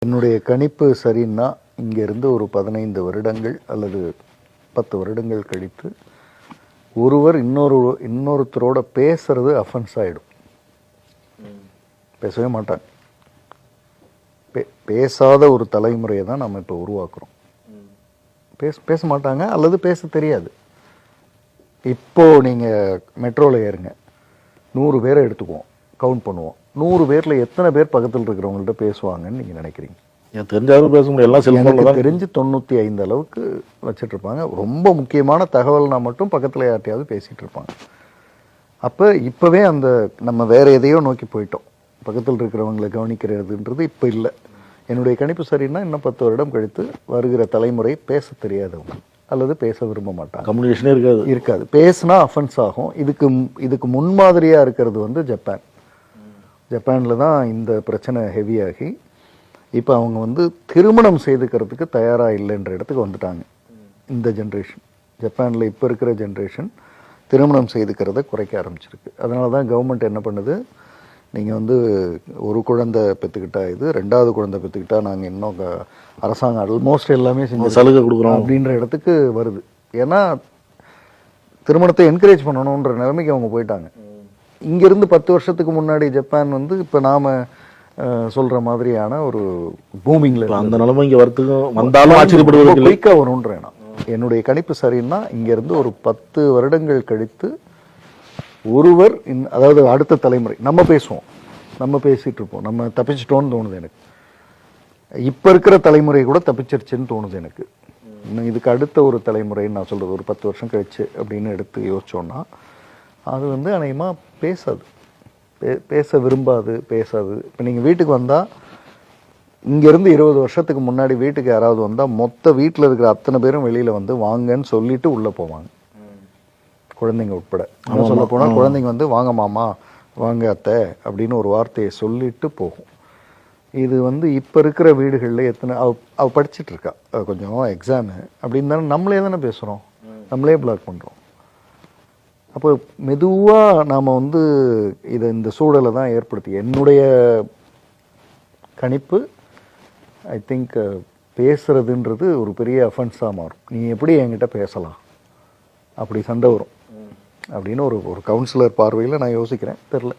என்னுடைய கணிப்பு சரின்னா இங்கேருந்து ஒரு 15 வருடங்கள் அல்லது 10 வருடங்கள் கழித்து ஒருவர் இன்னொருத்தரோட பேசுறது அஃபென்ஸ் ஆகிடும். பேசவே மாட்டாங்க. பேசாத ஒரு தலைமுறையை தான் நம்ம இப்போ உருவாக்குறோம். பேச மாட்டாங்க அல்லது பேச தெரியாது. இப்போது நீங்கள் மெட்ரோவில் ஏறுங்க, 100 பேரை எடுத்துக்குவோம், கவுண்ட் பண்ணுவோம். 100 பேரில் எத்தனை பேர் பக்கத்தில் இருக்கிறவங்கள்ட்ட பேசுவாங்கன்னு நீங்கள் நினைக்கிறீங்க? தெரிஞ்சாலும் பேச முடியும். எனக்கு தெரிஞ்சு 95 அளவுக்கு வச்சுட்டு இருப்பாங்க. ரொம்ப முக்கியமான தகவல்னா மட்டும் பக்கத்தில் யார்ட்டையாவது பேசிகிட்டு இருப்பாங்க. அப்போ இப்போவே அந்த நம்ம வேறு எதையோ நோக்கி போயிட்டோம். பக்கத்தில் இருக்கிறவங்களை கவனிக்கிறதுன்றது இப்போ இல்லை. என்னுடைய கணிப்பு சரின்னா இன்னும் 10 வருடம் கழித்து வருகிற தலைமுறை பேச தெரியாதவங்க அல்லது பேச விரும்ப மாட்டாங்க. கம்யூனிகேஷனே இருக்காது. பேசினா அஃபென்ஸ் ஆகும். இதுக்கு முன்மாதிரியாக இருக்கிறது வந்து ஜப்பான். ஜப்பானில் தான் இந்த பிரச்சனை ஹெவியாகி இப்போ அவங்க வந்து திருமணம் செய்துக்கிறதுக்கு தயாராக இல்லைன்ற இடத்துக்கு வந்துட்டாங்க. இந்த ஜென்ரேஷன், ஜப்பானில் இப்போ இருக்கிற ஜென்ரேஷன் திருமணம் செய்துக்கிறத குறைக்க ஆரம்பிச்சிருக்கு. அதனால தான் கவர்மெண்ட் என்ன பண்ணுது, நீங்கள் வந்து ஒரு குழந்தை பெற்றுக்கிட்டா இது, 2வது குழந்தை பெற்றுக்கிட்டா நாங்கள் இன்னும் அரசாங்கம் ஆல்மோஸ்ட் எல்லாமே செஞ்சு சலுகை கொடுக்குறோம் அப்படின்ற இடத்துக்கு வருது. ஏன்னா திருமணத்தை என்கரேஜ் பண்ணணுன்ற நிலைமைக்கு அவங்க போயிட்டாங்க. இங்கேருந்து 10 வருஷத்துக்கு முன்னாடி ஜப்பான் வந்து இப்போ நாம் சொல்கிற மாதிரியான ஒரு பூமிங்கில் அந்த நிலைமை இங்கே வரத்துக்கும் வந்தாலும் ஆச்சரியப்படுவது குயிக்காக வரும்ன்றேன் நான். என்னுடைய கணிப்பு சரின்னா இங்கேருந்து ஒரு 10 வருடங்கள் கழித்து ஒருவர் அதாவது அடுத்த தலைமுறை நம்ம பேசுவோம், நம்ம பேசிகிட்டு இருப்போம், நம்ம தப்பிச்சிட்டோன்னு தோணுது எனக்கு. இப்போ இருக்கிற தலைமுறை கூட தப்பிச்சிருச்சுன்னு தோணுது எனக்கு. இன்னும் இதுக்கு அடுத்த ஒரு தலைமுறைன்னு நான் சொல்கிறது ஒரு 10 வருஷம் கழிச்சு அப்படின்னு எடுத்து யோசிச்சோன்னா அது வந்து அநேகமாக பேசாது, பேச விரும்பாது, பேசாது. இப்போ நீங்கள் வீட்டுக்கு வந்தால் இங்கேருந்து 20 வருஷத்துக்கு முன்னாடி வீட்டுக்கு யாராவது வந்தால் மொத்த வீட்டில் இருக்கிற அத்தனை பேரும் வெளியில் வந்து வாங்கன்னு சொல்லிட்டு உள்ளே போவாங்க, குழந்தைங்க உட்பட. இன்னும் சொல்ல போனால் குழந்தைங்க வந்து வாங்க மாமா, வாங்க அத்தை அப்படின்னு ஒரு வார்த்தையை சொல்லிட்டு போகும். இது வந்து இப்போ இருக்கிற வீடுகளில் எத்தனை அவ படிச்சுட்டு இருக்கா, கொஞ்சம் எக்ஸாமு அப்படின்னு தானே நம்மளே தானே பேசுகிறோம், நம்மளே பிளாக் பண்ணுறோம். அப்போ மெதுவாக நாம் வந்து இந்த சூழலை தான் ஏற்படுத்தி, என்னுடைய கணிப்பு ஐ திங்க் பேசுறதுன்றது ஒரு பெரிய அஃபென்ஸாக மாறும். நீ எப்படி என்கிட்ட பேசலாம், அப்படி சண்டை வரும் அப்படின்னு ஒரு கவுன்சிலர் பார்வையில் நான் யோசிக்கிறேன். தெரில.